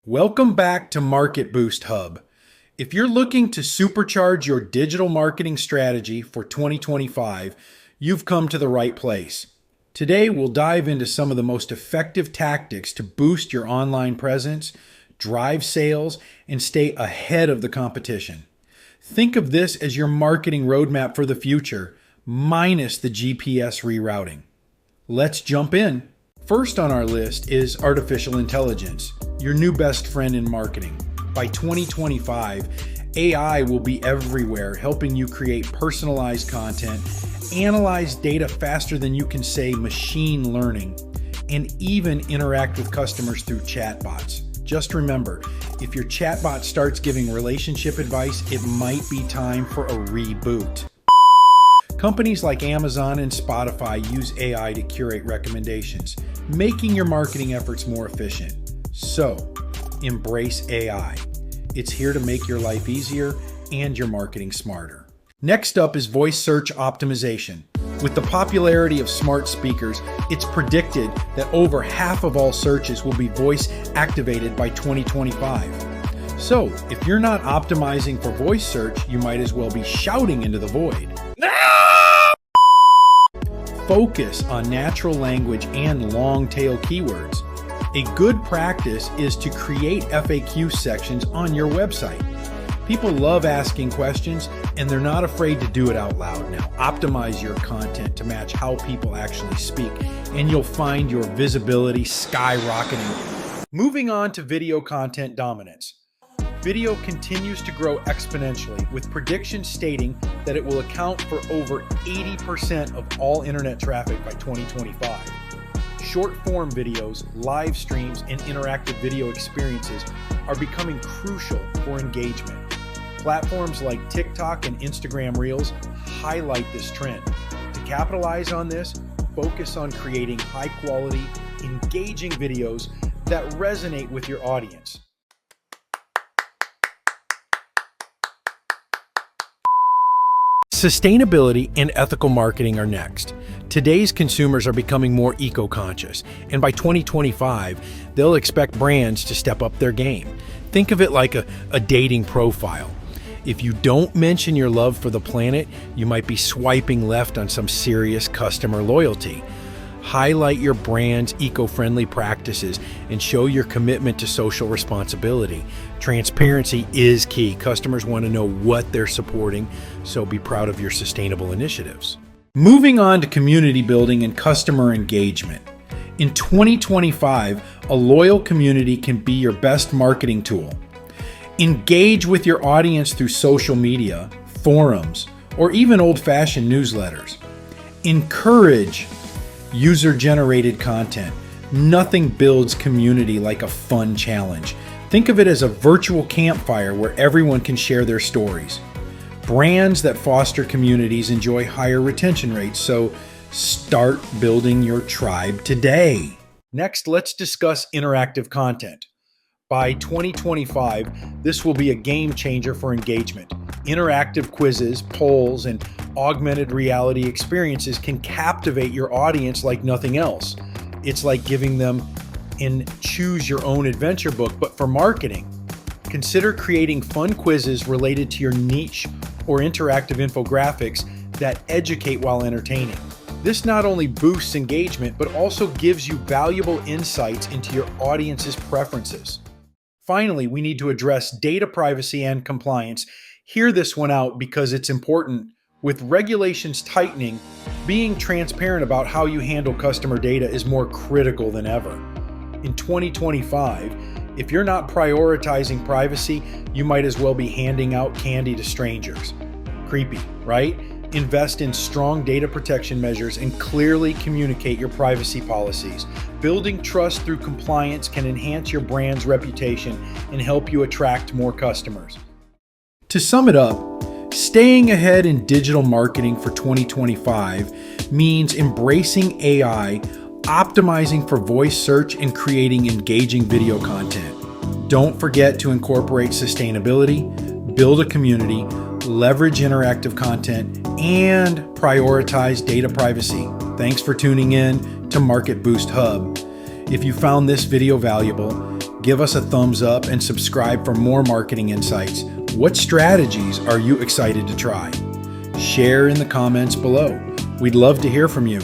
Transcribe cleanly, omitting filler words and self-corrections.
Welcome back to Market Boost Hub. If you're looking to supercharge your digital marketing strategy for 2025, you've come to the right place. Today, we'll dive into some of the most effective tactics to boost your online presence, drive sales, and stay ahead of the competition. Think of this as your marketing roadmap for the future, minus the GPS rerouting. Let's jump in. First on our list is artificial intelligence, your new best friend in marketing. By 2025, AI will be everywhere, helping you create personalized content, analyze data faster than you can say machine learning, and even interact with customers through chatbots. Just remember, if your chatbot starts giving relationship advice, it might be time for a reboot. Companies like Amazon and Spotify use AI to curate recommendations, making your marketing efforts more efficient. So, embrace AI. It's here to make your life easier and your marketing smarter. Next up is voice search optimization. With the popularity of smart speakers, it's predicted that over half of all searches will be voice activated by 2025. So, if you're not optimizing for voice search, you might as well be shouting into the void. Focus on natural language and long-tail keywords. A good practice is to create FAQ sections on your website. People love asking questions, and they're not afraid to do it out loud. Now, optimize your content to match how people actually speak, and you'll find your visibility skyrocketing. Moving on to video content dominance. Video continues to grow exponentially, with predictions stating that it will account for over 80% of all internet traffic by 2025. Short-form videos, live streams, and interactive video experiences are becoming crucial for engagement. Platforms like TikTok and Instagram Reels highlight this trend. To capitalize on this, focus on creating high-quality, engaging videos that resonate with your audience. Sustainability and ethical marketing are next. Today's consumers are becoming more eco-conscious, and by 2025, they'll expect brands to step up their game. Think of it like a dating profile. If you don't mention your love for the planet, you might be swiping left on some serious customer loyalty. Highlight your brand's eco-friendly practices and show your commitment to social responsibility. Transparency is key. Customers want to know what they're supporting, so be proud of your sustainable initiatives. Moving on to community building and customer engagement. In 2025, a loyal community can be your best marketing tool. Engage with your audience through social media, forums, or even old-fashioned newsletters. Encourage user-generated content. Nothing builds community like a fun challenge. Think of it as a virtual campfire where everyone can share their stories. Brands that foster communities enjoy higher retention rates, so start building your tribe today. Next, let's discuss interactive content. By 2025, this will be a game changer for engagement. Interactive quizzes, polls, and augmented reality experiences can captivate your audience like nothing else. It's like giving them an choose your own adventure book, but for marketing. Consider creating fun quizzes related to your niche or interactive infographics that educate while entertaining. This not only boosts engagement, but also gives you valuable insights into your audience's preferences. Finally, we need to address data privacy and compliance. Hear this one out because it's important. With regulations tightening, being transparent about how you handle customer data is more critical than ever. In 2025, if you're not prioritizing privacy, you might as well be handing out candy to strangers. Creepy, right? Invest in strong data protection measures and clearly communicate your privacy policies. Building trust through compliance can enhance your brand's reputation and help you attract more customers. To sum it up, staying ahead in digital marketing for 2025 means embracing AI, optimizing for voice search, and creating engaging video content. Don't forget to incorporate sustainability, build a community, leverage interactive content, and prioritize data privacy. Thanks for tuning in to Market Boost Hub. If you found this video valuable, give us a thumbs up and subscribe for more marketing insights. What strategies are you excited to try? Share in the comments below. We'd love to hear from you.